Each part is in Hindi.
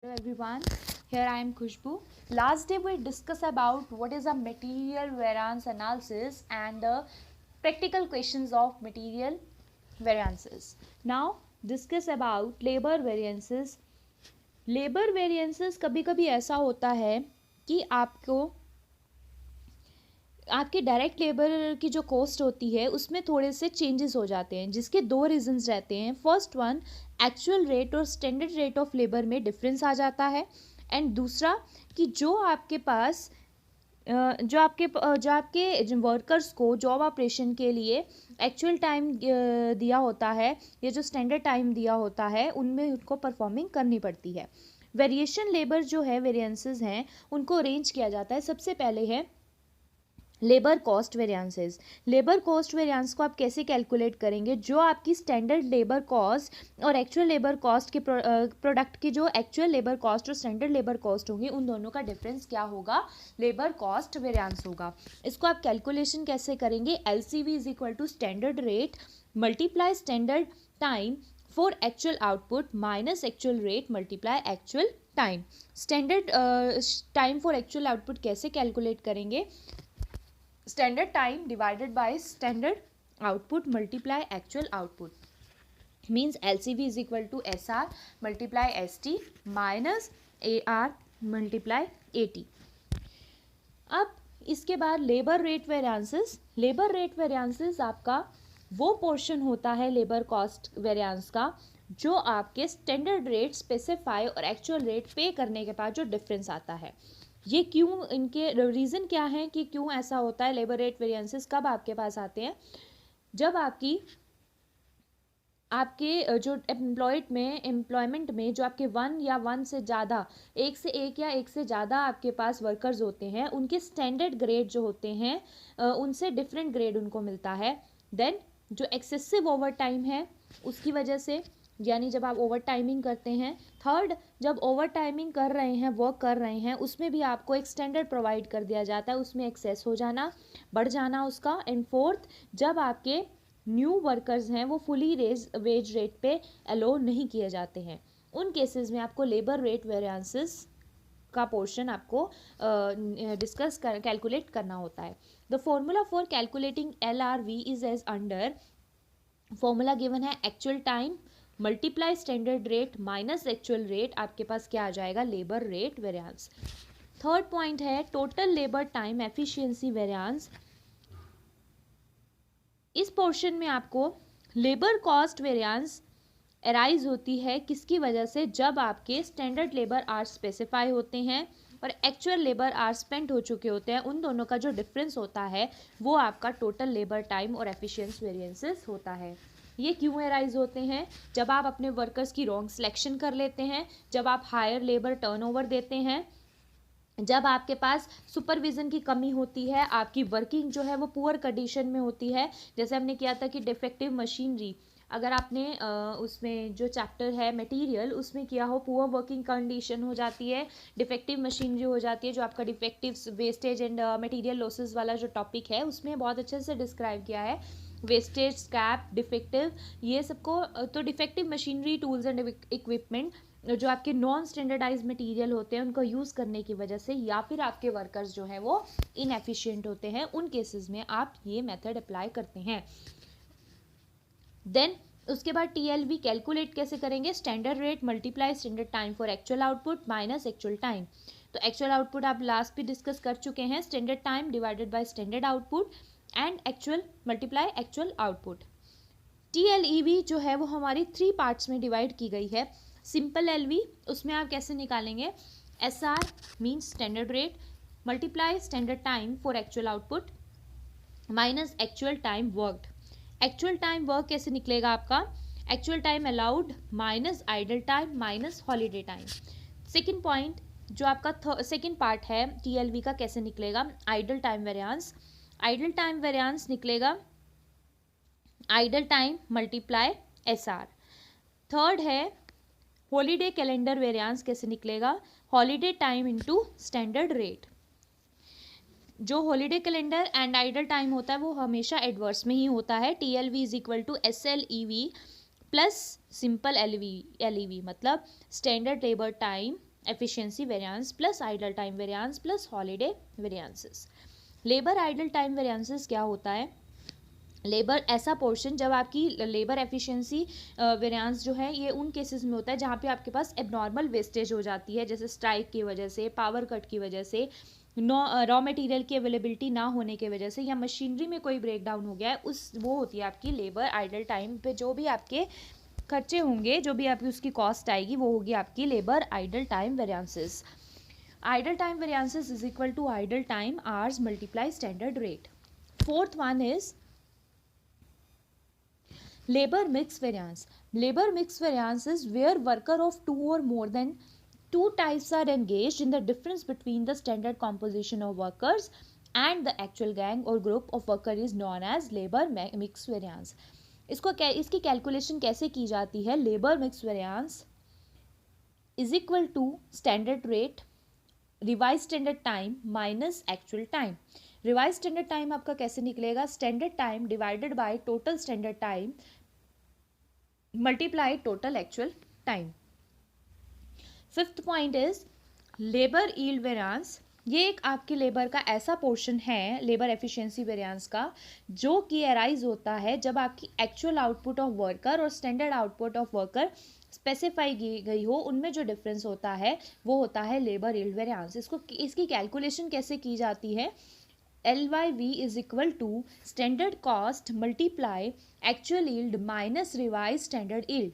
Hello everyone, here I am Khushbu. Last day we discussed about what is a material variance analysis and the practical questions of material variances. Now discuss about labor variances. Labour variances कभी कभी ऐसा होता है कि आपके डायरेक्ट लेबर की जो कॉस्ट होती है उसमें थोड़े से चेंजेस हो जाते हैं, जिसके दो रीजंस रहते हैं. फर्स्ट वन, एक्चुअल रेट और स्टैंडर्ड रेट ऑफ लेबर में डिफरेंस आ जाता है. एंड दूसरा कि जो आपके वर्कर्स को जॉब ऑपरेशन के लिए एक्चुअल टाइम दिया होता है या जो स्टैंडर्ड टाइम दिया होता है उनमें उनको परफॉर्मिंग करनी पड़ती है. वेरिएशन लेबर जो है, वेरिएंसेस हैं, उनको अरेंज किया जाता है. सबसे पहले है labour cost variances. Labour cost variance को आप कैसे कैलकुलेट करेंगे? जो आपकी स्टैंडर्ड लेबर कॉस्ट और एक्चुअल लेबर कॉस्ट के प्रोडक्ट की जो एक्चुअल लेबर कॉस्ट और स्टैंडर्ड लेबर कॉस्ट होगी, उन दोनों का डिफरेंस क्या होगा? लेबर कॉस्ट वेरिएंस होगा. इसको आप कैलकुलेशन कैसे करेंगे? LCV is equal to standard rate multiply standard time for actual output minus actual rate multiply actual time. Standard time for actual output कैसे कैलकुलेट करेंगे? Standard time divided by standard output multiply actual output means LCV is equal to SR multiply ST minus AR multiply AT. अब इसके बाद labour rate variances. Labour rate variances आपका वो पोर्शन होता है लेबर कॉस्ट वेरिएंस का जो आपके स्टैंडर्ड रेट स्पेसिफाई और एक्चुअल रेट पे करने के बाद जो डिफरेंस आता है. ये क्यों, इनके रीज़न क्या है कि क्यों ऐसा होता है? लेबर रेट वेरिएंसेस कब आपके पास आते हैं? जब आपके जो एम्प्लॉयमेंट में जो आपके वन से ज़्यादा, एक से एक या एक से ज़्यादा आपके पास वर्कर्स होते हैं, उनके स्टैंडर्ड ग्रेड जो होते हैं उनसे डिफरेंट ग्रेड उनको मिलता है. देन जो एक्सेसिव ओवर टाइम है उसकी वजह से, यानी जब आप ओवर टाइमिंग करते हैं. थर्ड, जब ओवर टाइमिंग कर रहे हैं, वर्क कर रहे हैं, उसमें भी आपको एक स्टैंडर्ड प्रोवाइड कर दिया जाता है, उसमें एक्सेस हो जाना, बढ़ जाना उसका. एंड फोर्थ, जब आपके न्यू वर्कर्स हैं वो फुली वेज रेट पे अलो नहीं किए जाते हैं, उन केसेस में आपको लेबर रेट वेरिएंसेस का पोर्शन आपको कैलकुलेट करना होता है. The formula for calculating LRV is as under. Formula given है actual time multiply standard rate minus actual rate. आपके पास क्या आ जाएगा? Labour rate variance. Third point है total labour time efficiency variance. इस पोर्शन में आपको लेबर कॉस्ट वेरिएंस अराइज होती है किसकी वजह से? जब आपके स्टैंडर्ड लेबर आवर्स स्पेसिफाई होते हैं और एक्चुअल लेबर आवर्स स्पेंड हो चुके होते हैं, उन दोनों का जो डिफरेंस होता है वो आपका टोटल लेबर टाइम और एफिशिएंसी वेरिएंसेस होता है. ये क्यों अराइज होते हैं? जब आप अपने वर्कर्स की रॉन्ग सिलेक्शन कर लेते हैं, जब आप हायर लेबर टर्नओवर देते हैं, जब आपके पास सुपरविज़न की कमी होती है, आपकी वर्किंग जो है वो पुअर कंडीशन में होती है. जैसे हमने किया था कि डिफेक्टिव मशीनरी, अगर आपने उसमें जो चैप्टर है मटेरियल उसमें किया हो, पुअर वर्किंग कंडीशन हो जाती है, डिफेक्टिव मशीनरी हो जाती है. जो आपका defective wastage and material losses वाला जो टॉपिक है उसमें बहुत अच्छे से डिस्क्राइब किया है. वेस्टेज, स्क्रैप, डिफेक्टिव, ये सबको. तो defective machinery, tools and equipment जो आपके नॉन स्टैंडर्डाइज मटेरियल होते हैं उनको यूज़ करने की वजह से, या फिर आपके वर्कर्स जो हैं वो इनएफिशिएंट होते हैं, उन केसेस में आप ये मेथड अप्लाई करते हैं. देन उसके बाद TLV कैलकुलेट कैसे करेंगे? Standard rate multiply standard time for actual output minus actual time. तो एक्चुअल आउटपुट आप लास्ट भी डिस्कस कर चुके हैं, standard time divided by standard output and actual multiply actual output. TLEV जो है वो हमारी 3 पार्ट्स में डिवाइड की गई है. सिंपल LV, उसमें आप कैसे निकालेंगे? SR means standard rate multiply standard time for actual output minus actual time worked. Actual time work कैसे निकलेगा आपका? Actual time allowed minus idle time minus holiday time. Second point जो आपका सेकेंड पार्ट है TLV का, कैसे निकलेगा? Idle time variance. Idle time variance निकलेगा idle time multiply SR. Third है हॉलीडे कैलेंडर वेरिएंस, कैसे निकलेगा? Holiday time into standard rate. जो holiday calendar and idle time होता है वो हमेशा एडवर्स में ही होता है. TLV is equal to SLEV plus simple LEV, मतलब standard labour time efficiency variance plus idle time variance plus holiday variances. Labour idle time variances क्या होता है? लेबर ऐसा पोर्शन जब आपकी लेबर एफिशिएंसी वेरिएंस जो है ये उन केसेस में होता है जहाँ पे आपके पास एबनॉर्मल वेस्टेज हो जाती है, जैसे स्ट्राइक की वजह से, पावर कट की वजह से, रॉ मटेरियल की अवेलेबिलिटी ना होने की वजह से, या मशीनरी में कोई ब्रेक डाउन हो गया है, वो होती है आपकी लेबर आइडल टाइम पे जो भी आपके खर्चे होंगे, जो भी आपकी उसकी कॉस्ट आएगी, वो होगी आपकी labour idle time variances. Idle time variances is equal to idle time hours multiply standard rate. Fourth one is labor mix variance. Labor mix variance is where worker of two or more than two types are engaged in the difference between the standard composition of workers and the actual gang or group of worker is known as labor mix variance. इसकी कैलकुलेशन कैसे की जाती है? Labour mix variance is equal to standard rate revise standard time minus actual time. Revise standard time आपका कैसे निकलेगा? Standard time divided by total standard time multiply total actual time. Fifth point is labour yield variance. ये एक आपके लेबर का ऐसा पोर्शन है लेबर एफिशिएंसी वेरिएंस का जो कि अराइज होता है जब आपकी एक्चुअल आउटपुट ऑफ वर्कर और standard output of worker specify की गई हो, उनमें जो डिफरेंस होता है वो होता है लेबर यील्ड वेरिएंस। इसकी कैलकुलेशन कैसे की जाती है? LYV is equal to standard cost multiply actual yield minus revised standard yield।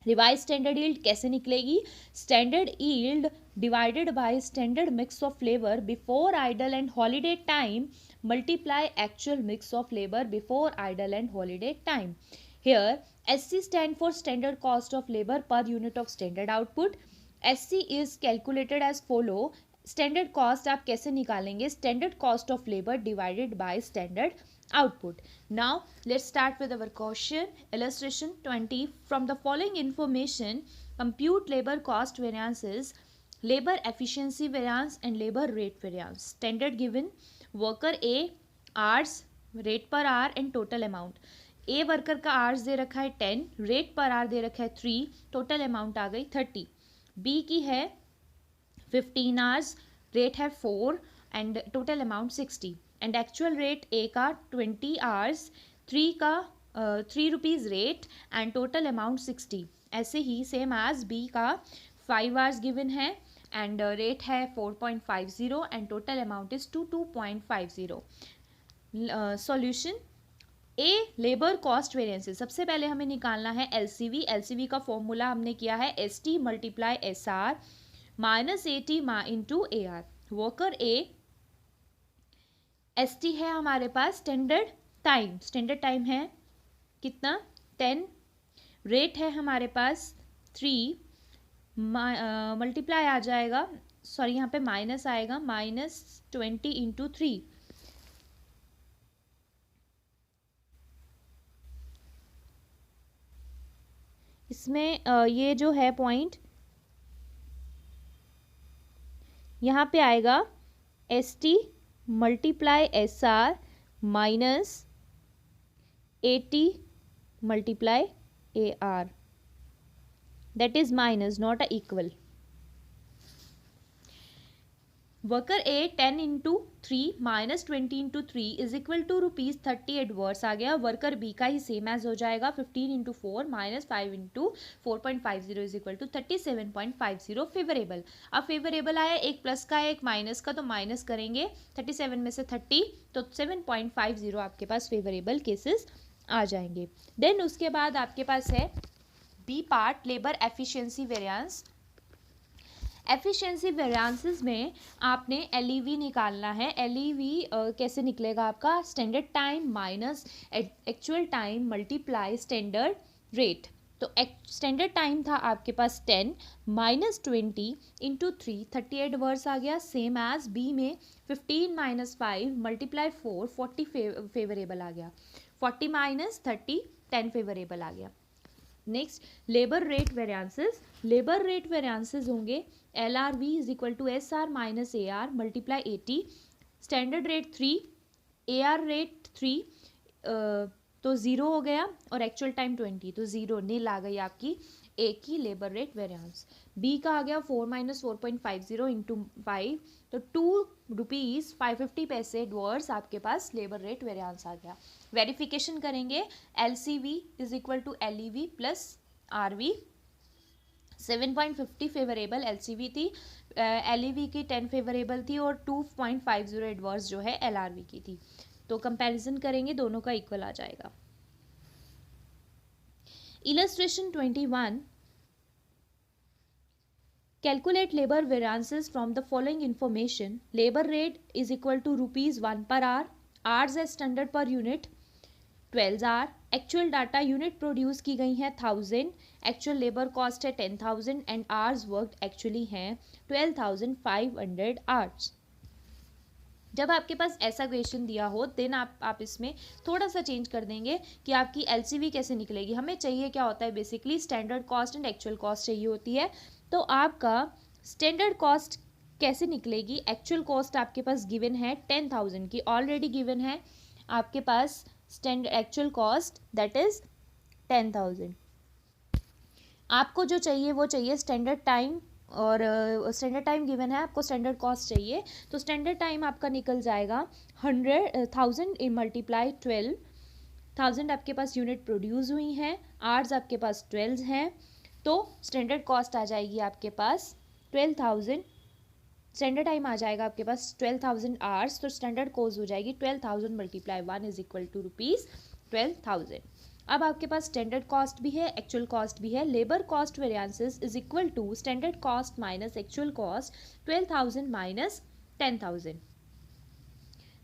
Revise standard yield कैसे निकलेगी? Standard yield divided by standard mix of labour before idle and holiday time multiply actual mix of labour before idle and holiday time. Here SC stand for standard cost of labor per unit of standard output। SC is calculated as follow। Standard cost आप कैसे निकालेंगे? Standard cost of labour divided by standard output. Now let's start with our question. Illustration 20. From the following information, compute labor cost variances, labor efficiency variance and labor rate variance. Standard given: worker A, hours, rate per hour and total amount. A worker का hours दे रखा है 10, rate per hour दे रखा है 3, total amount आ गई 30. B की है 15 hours, rate है 4 and total amount 60. And actual rate A का 20 आवर्स, 3 का 3 rupees rate and total amount 60. ऐसे ही सेम एज बी का 5 आवर्स गिवन है एंड रेट है 4.50 and total amount is 2.50. Solution a labour cost variances. सबसे पहले हमें निकालना है एलसीवी. एलसीवी का फॉर्मूला हमने किया है ST multiply S R minus A T into A R. Worker A S T है हमारे पास स्टैंडर्ड टाइम. स्टैंडर्ड टाइम है कितना? 10. रेट है हमारे पास 3 मल्टीप्लाई आ जाएगा, सॉरी यहाँ पे माइनस आएगा, -20 इंटू 3. इसमें ये जो है पॉइंट यहाँ पे आएगा S T multiply S R minus 80 multiply A R. that is minus, not a equal. Worker A 10 into 3 minus 20 into 3 is equal to rupees 30 adverse आ गया. वर्कर बी का ही सेम एज हो जाएगा 15 into 4 minus 5 into 4.50 is equal to 37.50 favourable. अब फेवरेबल आया, एक प्लस का है एक माइनस का, तो माइनस करेंगे 37 में से 30 तो 7.50 आपके पास फेवरेबल केसेस आ जाएंगे. देन उसके बाद आपके पास है B part labour efficiency variance. Efficiency variances में आपने एलईवी निकालना है. एलईवी कैसे निकलेगा आपका? Standard time minus actual time multiply standard rate. तो स्टैंडर्ड टाइम था आपके पास 10 माइनस 20 इंटू 3 38 वर्स आ गया. सेम एज बी में 15 माइनस 5 मल्टीप्लाई 4 40 फेवरेबल आ गया. 40 माइनस 30 10 फेवरेबल आ गया. Next labour rate variances. Labour rate variances होंगे L R V is equal to S R minus A R multiply 80. Standard rate 3, A R rate 3 तो 0 हो गया और एक्चुअल टाइम 20 तो 0 नील आ गई आपकी ए की लेबर रेट वेरिएंस। बी का आ गया 4 माइनस 4.50 इंटू 5, तो ₹2.550 एडवर्स आपके पास लेबर रेट वेरिएंस आ गया। वेरिफिकेशन करेंगे, LCV is equal to LEV plus RV। 7.50 favourable LCV थी, LEV की 10 फेवरेबल थी और 2.50 एडवर्स जो है LRV की थी। तो कंपैरिजन करेंगे, दोनों का इक्वल आ जाएगा। Illustration 21, calculate labor variances from the following information. Labor rate is equal to ₹1 per hour, hours as standard per unit 12 आवर, एक्चुअल डाटा यूनिट प्रोड्यूस की गई है 1000, एक्चुअल लेबर कॉस्ट है 10,000 एंड आवर्स वर्कड एक्चुअली हैं 12,500 आवर्स। जब आपके पास ऐसा क्वेश्चन दिया हो देन आप इसमें थोड़ा सा चेंज कर देंगे कि आपकी LCV कैसे निकलेगी। हमें चाहिए क्या होता है, basically standard cost and actual cost चाहिए होती है। तो आपका स्टैंडर्ड कॉस्ट कैसे निकलेगी, एक्चुअल कॉस्ट आपके पास गिवन है 10,000 की, ऑलरेडी गिवन है आपके पास standard actual cost that is 10,000। आपको जो चाहिए वो चाहिए स्टैंडर्ड टाइम, और स्टैंडर्ड टाइम गिवन है, आपको स्टैंडर्ड कॉस्ट चाहिए। तो स्टैंडर्ड टाइम आपका निकल जाएगा 100,000 मल्टीप्लाई 12,000 आपके पास यूनिट प्रोड्यूस हुई हैं, आवर्स आपके पास 12 हैं, तो स्टैंडर्ड कॉस्ट आ जाएगी आपके पास 12,000, स्टैंडर्ड टाइम आ जाएगा आपके पास 12,000 आवर्स, तो स्टैंडर्ड कॉस्ट हो जाएगी 12,000 मल्टीप्लाई 1 इज इक्वल टू ₹12,000। अब आपके पास स्टैंडर्ड कॉस्ट भी है, एक्चुअल कॉस्ट भी है। Labour cost variances is equal to standard cost minus actual cost 12,000 minus 10,000,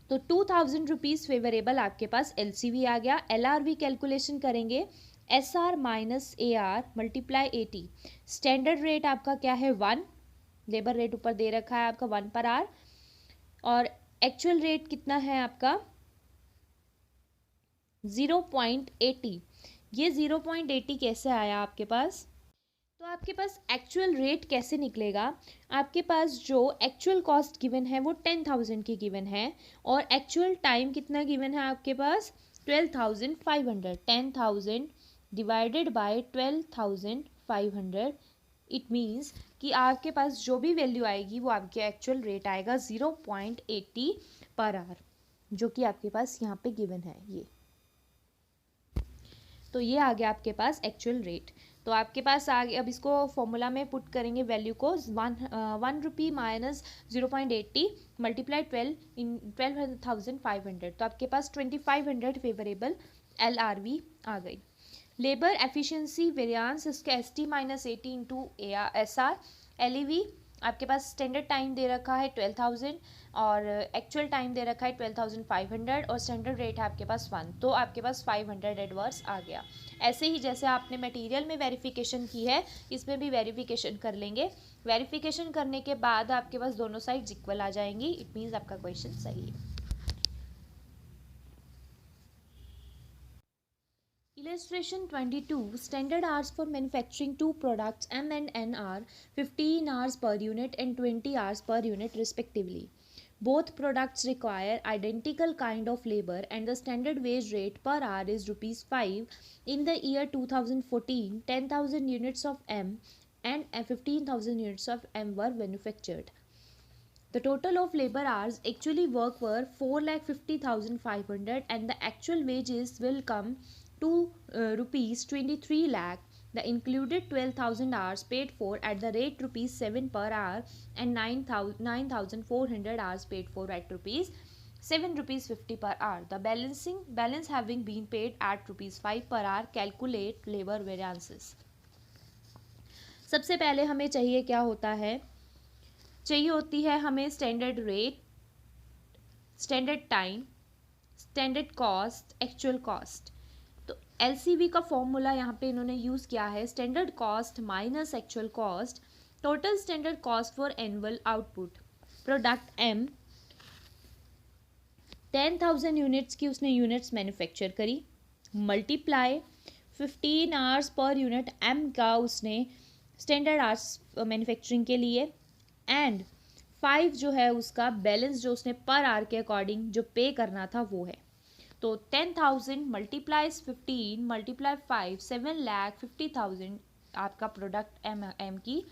तो ₹2,000 फेवरेबल आपके पास LCV आ गया। LRV कैलकुलेशन करेंगे, SR minus AR multiply 80, standard rate आपका क्या है 1, लेबर रेट ऊपर दे रखा है आपका 1 पर आवर, और एक्चुअल रेट कितना है आपका 0.80। ये 0.80 कैसे आया आपके पास, तो आपके पास एक्चुअल रेट कैसे निकलेगा, आपके पास जो एक्चुअल कॉस्ट गिवन है वो 10,000 की गिवन है, और एक्चुअल टाइम कितना गिवन है आपके पास 12,500, 10,000 डिवाइडेड बाय 12,500, इट मीन्स कि आपके पास जो भी वैल्यू आएगी वो आपके एक्चुअल रेट आएगा 0.80 पर आवर, जो कि आपके पास यहाँ पे गिवन है ये। तो ये आ गया आपके पास एक्चुअल रेट। तो आपके पास आ गया, अब इसको फॉर्मूला में पुट करेंगे वैल्यू को, 1 रुपी माइनस 0.80 मल्टीप्लाई 12,500, तो आपके पास 2,500 फेवरेबल LRV आ गई। लेबर एफिशिएंसी वेरिएंस इसका ST minus 80 into SR। LEV आपके पास स्टैंडर्ड टाइम दे रखा है 12,000 और एक्चुअल टाइम दे रखा है 12,500 और स्टैंडर्ड रेट है आपके पास 1, तो आपके पास 500 एडवर्स आ गया। ऐसे ही जैसे आपने मटेरियल में वेरिफिकेशन की है इसमें भी वेरिफिकेशन कर लेंगे। वेरिफिकेशन करने के बाद आपके पास दोनों साइड्स इक्वल आ जाएंगी, इट मीन्स आपका क्वेश्चन सही है। Illustration 22, standard hours for manufacturing two products M and N are 15 hours per unit and 20 hours per unit respectively. Both products require identical kind of labor and the standard wage rate per hour is ₹5. In the year 2014, 10,000 units of M and 15,000 units of M were manufactured. The total of labor hours actually work were 4,50,500 and the actual wages will come to ₹23 lakh. The included 12,000 hours paid for at the rate ₹7 per hour and 9,400 hours paid for at ₹7.50 per hour. The balance having been paid at ₹5 per hour. Calculate labor variances. सबसे पहले हमें चाहिए क्या होता है, चाहिए होती है हमें standard rate, standard time, standard cost, actual cost. तो LCV का फॉर्मूला यहाँ पे इन्होंने यूज़ किया है, standard cost minus actual cost, total standard cost for annual output product M, 10,000 units की उसने यूनिट्स मैन्युफैक्चर करी, multiply 15 hours per unit M का उसने स्टैंडर्ड आवर्स मैन्युफैक्चरिंग के लिए, एंड 5 जो है उसका बैलेंस जो उसने पर आवर के अकॉर्डिंग जो पे करना था वो है। तो 10,000 मल्टीप्लाइज 15 मल्टीप्लाई 5, 7,50,000 आपका प्रोडक्ट एम की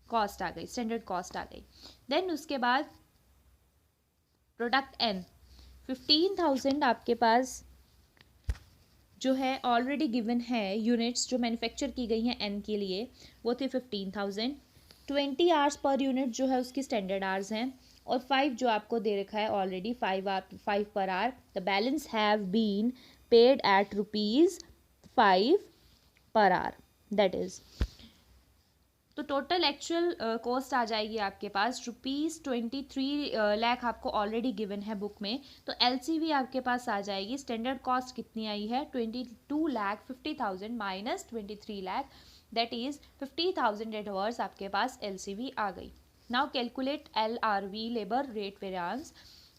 कॉस्ट आ गई, स्टैंडर्ड कॉस्ट आ गई। देन उसके बाद प्रोडक्ट एन 15,000 आपके पास जो है ऑलरेडी गिवन है, यूनिट्स जो मैन्युफैक्चर की गई हैं एन के लिए वो थे 15,000। 20 आवर्स पर यूनिट जो है उसकी स्टैंडर्ड आवर्स हैं, और 5 जो आपको दे रखा है already 5 per hour. The balance have been paid at ₹5 per hour, that is. तो टोटल एक्चुअल कॉस्ट आ जाएगी आपके पास ₹23 लाख, आपको ऑलरेडी गिवन है बुक में। तो एलसीवी आपके पास आ जाएगी, स्टैंडर्ड कॉस्ट कितनी आई है 22,50,000 minus 23 lakh, that is 50,000 adverse आपके पास एलसीवी आ गई। Now calculate LRV, labour rate variance,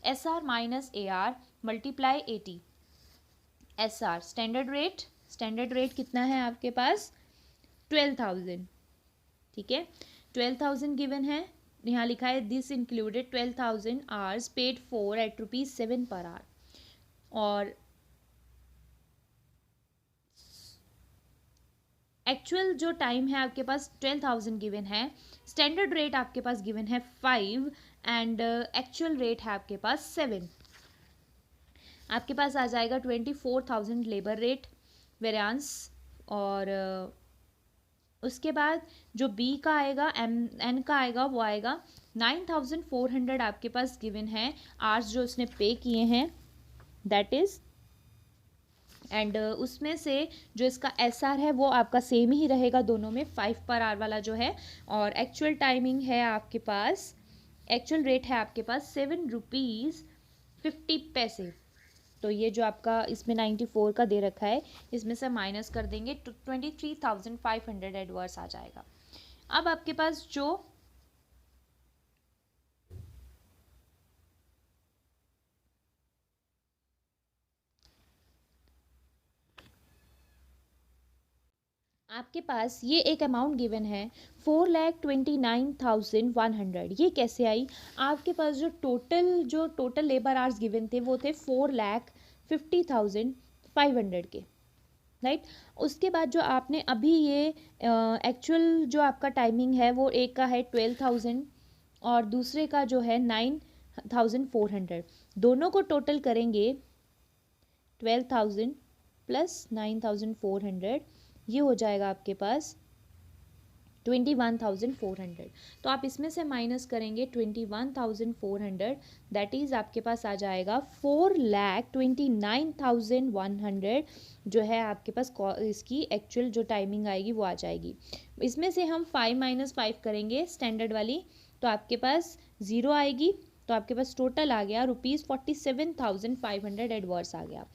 SR minus AR multiply 80। SR standard rate कितना है आपके पास 12,000, ठीक है। 12,000 गिवन है, यहाँ लिखा है this included 12,000 hours paid for at ₹7 per hour, और एक्चुअल जो टाइम है आपके पास 12,000 गिवन है, स्टैंडर्ड रेट आपके पास गिवन है 5 एंड एक्चुअल रेट है आपके पास 7। आपके पास आ जाएगा 24,000 लेबर रेट वेरिएंस, और उसके बाद जो बी का आएगा एन का आएगा वो आएगा 9,400 आपके पास गिवन है आवर्स जो उसने पे किए हैं, दैट इज। एंड उसमें से जो इसका SR है वो आपका सेम ही रहेगा दोनों में, 5 पर आवर वाला जो है। और एक्चुअल टाइमिंग है आपके पास, एक्चुअल रेट है आपके पास ₹7.50। तो ये जो आपका इसमें 94 का दे रखा है, इसमें से माइनस कर देंगे तो 23,500 एडवर्स आ जाएगा। अब आपके पास जो आपके पास ये एक अमाउंट गिवन है 4,29,100, ये कैसे आई? आपके पास जो टोटल लेबर आवर्स गिवन थे वो थे 4,50,500 के, राइट। उसके बाद जो आपने अभी ये एक्चुअल जो आपका टाइमिंग है वो एक का है 12,000 और दूसरे का जो है 9,400, दोनों को टोटल करेंगे 12,000 प्लस 9,400, ये हो जाएगा आपके पास 21,400। तो आप इसमें से माइनस करेंगे 21,400, दैट इज़ आपके पास आ जाएगा 4,29,100 जो है आपके पास इसकी एक्चुअल जो टाइमिंग आएगी वो आ जाएगी। इसमें से हम 5 - 5 करेंगे स्टैंडर्ड वाली, तो आपके पास 0 आएगी, तो आपके पास टोटल आ गया ₹47,500 एडवर्स आ गया।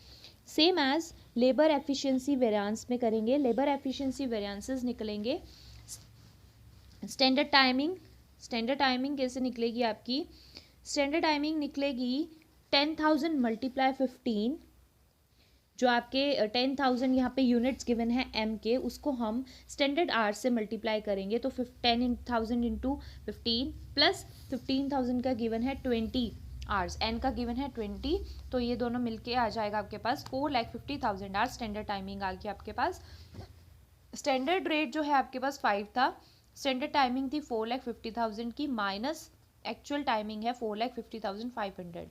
Same as labour efficiency variance में करेंगे, लेबर एफिशिएंसी वेरिएंसेस निकलेंगे। स्टैंडर्ड टाइमिंग कैसे निकलेगी आपकी? स्टैंडर्ड टाइमिंग निकलेगी 10,000 मल्टीप्लाई 15, जो आपके 10,000 यहाँ पे यूनिट्स गिवन है एम के, उसको हम स्टैंडर्ड आवर्स से मल्टीप्लाई करेंगे तो 10,000 इंटू 15 प्लस 15,000 का गिवन है 20 आवर्स, एन का गिवन है 20, तो ये दोनों मिलके आ जाएगा आपके पास 4,50,000 आवर्स स्टैंडर्ड टाइमिंग आ गई आपके पास। स्टैंडर्ड रेट जो है आपके पास 5 था, स्टैंडर्ड टाइमिंग थी 4,50,000 की, माइनस एक्चुअल टाइमिंग है 4,50,500,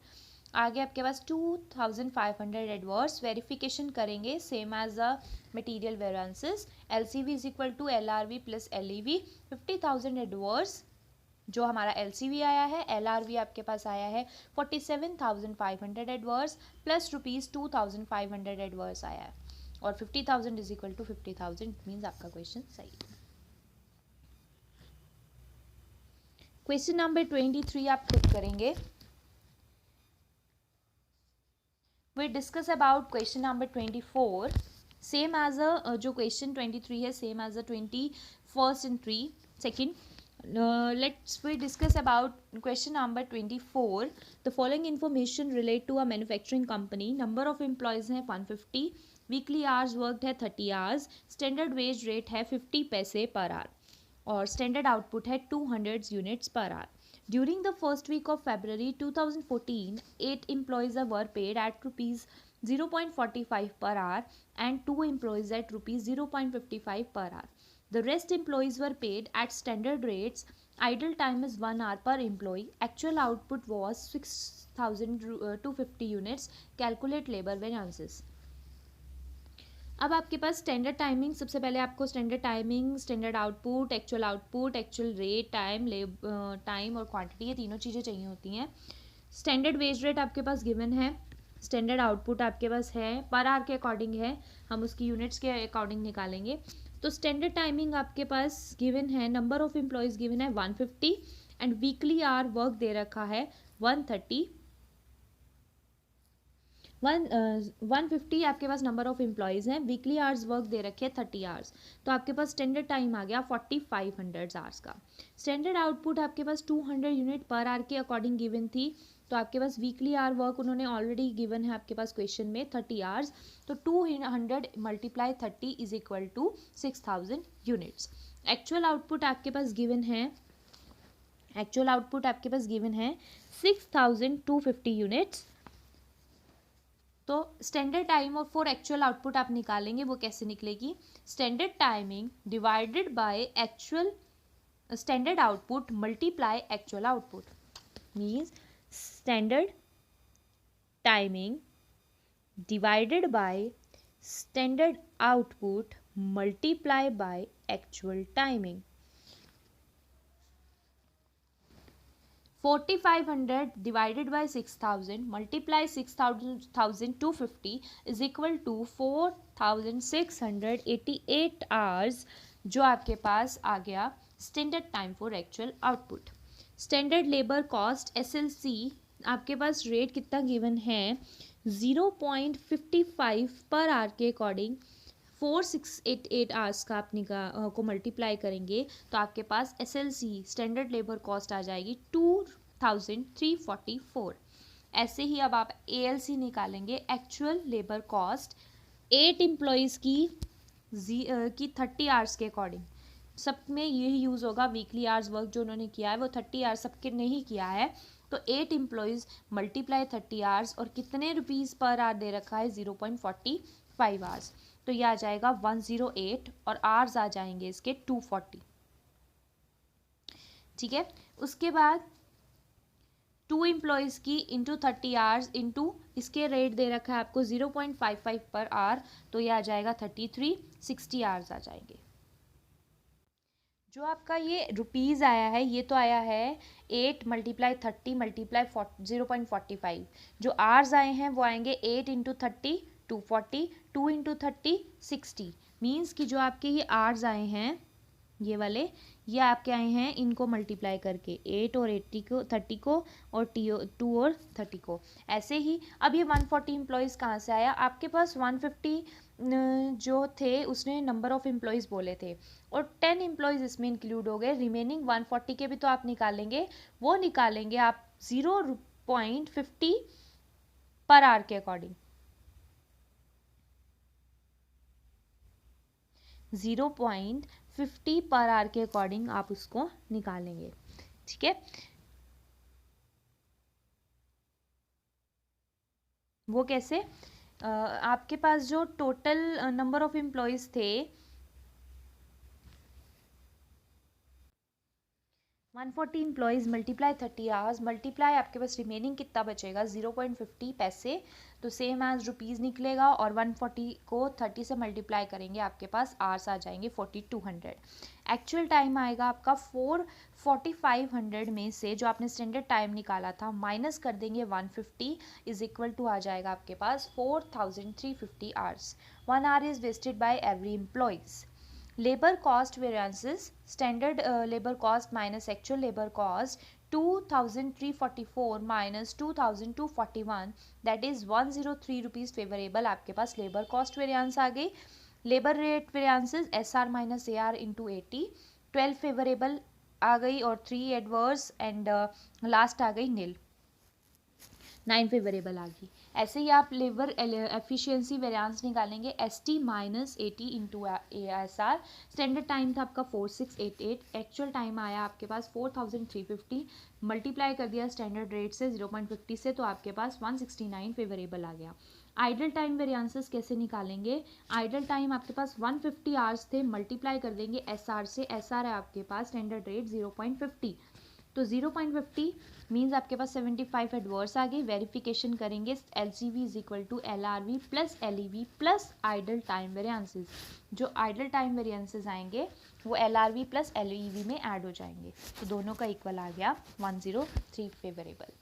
आगे आपके पास 2,500 एडवर्स। वेरिफिकेशन करेंगे same as uh material variances, LCV is equal to LRV plus LEV। 50,000 adverse जो हमारा LCV आया है, LRV आपके पास आया है 47,500 एडवर्स प्लस ₹2,500 एडवर्स आया है, और 50,000 इज इक्वल टू 50,000 मीन्स आपका क्वेश्चन सही है। क्वेश्चन नंबर 23 आप खुद करेंगे। We discuss about question number 24 same as uh जो क्वेश्चन 23 है same as uh 21st and 2nd. Let's we discuss about question number 24. The following information relate to a manufacturing company. Number of employees है 150, weekly hours worked है 30 hours, standard wage rate है 50 पैसे per hour, और standard output है 200 units per hour. During the first week of February 2014, 8 employees were paid at 0.45 per hour and 2 employees at rupees 0.55 per hour. The rest employees were paid at standard rates. Idle time is 1 hour per employee. Actual output was 6,250 units. Calculate labor variances. अब आपके पास स्टैंडर्ड टाइमिंग, सबसे पहले आपको standard timing, standard output, actual rate, time और क्वांटिटी, ये तीनों चीज़ें चाहिए होती हैं. स्टैंडर्ड वेज रेट आपके पास गिवन है, स्टैंडर्ड आउटपुट आपके पास है, पर आवर के अकॉर्डिंग है, हम उसकी यूनिट्स के अकॉर्डिंग निकालेंगे. तो स्टैंडर्ड टाइमिंग आपके पास गिवन है, नंबर ऑफ एम्प्लॉयज़ गिवन है 150 एंड वीकली आवर वर्क दे रखा है 130. 150 आपके पास नंबर ऑफ एम्प्लॉयज़ हैं, वीकली आवर्स वर्क दे रखे हैं 30 आवर्स. तो आपके पास स्टैंडर्ड टाइम आ गया 4500 आवर्स का. स्टैंडर्ड आउटपुट आपके पास 200 यूनिट पर आवर के अकॉर्डिंग गिवन थी. तो आपके पास वीकली आवर वर्क उन्होंने ऑलरेडी गिवन है आपके पास क्वेश्चन में 30 आवर्स. तो 200 multiply 30 is equal to 6000 units. Actual output आपके पास गिवन है, 6250 यूनिट्स. तो स्टैंडर्ड टाइम और फॉर एक्चुअल आउटपुट आप निकालेंगे, वो कैसे निकलेगी? Standard timing divided by actual standard output multiply actual output, means standard timing divided by standard output multiply by actual timing. 4500 divided by 6000 multiply 6250 is equal to 4688 hours, जो आपके पास आ गया standard time for actual output. Standard labour cost SLC आपके पास रेट कितना गिवन है 0.55 पर आवर के अकॉर्डिंग 4688 आवर्स का आप को मल्टीप्लाई करेंगे तो आपके पास SLC स्टैंडर्ड लेबर कॉस्ट आ जाएगी 2344. ऐसे ही अब आप ALC निकालेंगे, एक्चुअल लेबर कॉस्ट 8 एम्प्लॉयज़ की 30 आवर्स के अकॉर्डिंग. सब में यही यूज़ होगा, वीकली आवर्स वर्क जो उन्होंने किया है वो 30 आवर्स सबके नहीं किया है. तो 8 एम्प्लॉयज़ मल्टीप्लाई 30 आवर्स और कितने रुपीज़ पर आवर दे रखा है 0.45 आवर्स. तो ये आ जाएगा 108 और आवर्स आ जाएंगे इसके 240. ठीक है. उसके बाद 2 एम्प्लॉयज़ की इंटू 30 आवर्स इंटू इसके रेट दे रखा है आपको 0.55 पर आवर. तो ये आ जाएगा 3360 आवर्स आ जाएंगे. जो आपका ये रुपीज़ आया है ये तो आया है 8 मल्टीप्लाई 30 मल्टीप्लाई 0.45. जो आवर्स आए हैं वो आएंगे 8 इंटू 30 240, 2 इंटू 30 60. मीन्स कि जो आपके ये आवर्स आए हैं ये वाले, ये आपके आए हैं इनको मल्टीप्लाई करके 8 और 80 को 30 को और 2 और 30 को. ऐसे ही अब ये 140 एम्प्लॉयज़ कहाँ से आया? आपके पास 150 जो थे उसने नंबर ऑफ़ एम्प्लॉयज़ बोले थे और 10 एम्प्लॉयज़ इसमें इंक्लूड हो गए. रिमेनिंग 140 के भी तो आप निकालेंगे, वो निकालेंगे आप 0.50 पर आवर के अकॉर्डिंग. 0.50 पर आवर के अकॉर्डिंग आप उसको निकालेंगे. ठीक है. वो कैसे? आपके पास जो टोटल नंबर ऑफ एम्प्लॉयज़ थे 140 एम्प्लॉयज़ मल्टीप्लाई 30 आवर्स मल्टीप्लाई आपके पास रिमेनिंग कितना बचेगा 0.50 पैसे. तो सेम एज रुपीज़ निकलेगा और 140 को 30 से मल्टीप्लाई करेंगे आपके पास आवर्स आ जाएंगे 4200. एक्चुअल टाइम आएगा आपका 4500 में से जो आपने स्टैंडर्ड टाइम निकाला था माइनस कर देंगे 150 इज इक्वल टू आ जाएगा आपके पास 4350 hours. 1 hour is wasted by every employees. Labor cost variances, standard labor cost minus actual labor cost 2344 minus 2241 that is 103 rupees favorable. आपके पास labor cost variance आ गई. Labor rate variances SR minus AR into 80 12 favorable आ गई और 3 adverse and last आ गई nil 9 फेवरेबल आ गई. ऐसे ही आप लेबर एफिशिएंसी वेरिएंस निकालेंगे ST minus 80 into ASR. Standard time था आपका 4688, एक्चुअल टाइम आया आपके पास 4350 मल्टीप्लाई कर दिया स्टैंडर्ड रेट से 0.50 से तो आपके पास 169 फेवरेबल आ गया. आइडल टाइम वेरिएंसेस कैसे निकालेंगे? आइडल टाइम आपके पास 150 आवर्स थे, मल्टीप्लाई कर देंगे एस आर से। एस आर है आपके पास स्टैंडर्ड रेट 0.50, तो 0.50 मीन्स आपके पास 75 एडवर्स आ गई। वेरिफिकेशन करेंगे, L C V is equal to L R V plus L E V plus idle time variances. जो आइडल टाइम वेरिएंसेस आएंगे वो L R V plus L E V में ऐड हो जाएंगे, तो दोनों का इक्वल आ गया 103 फेवरेबल।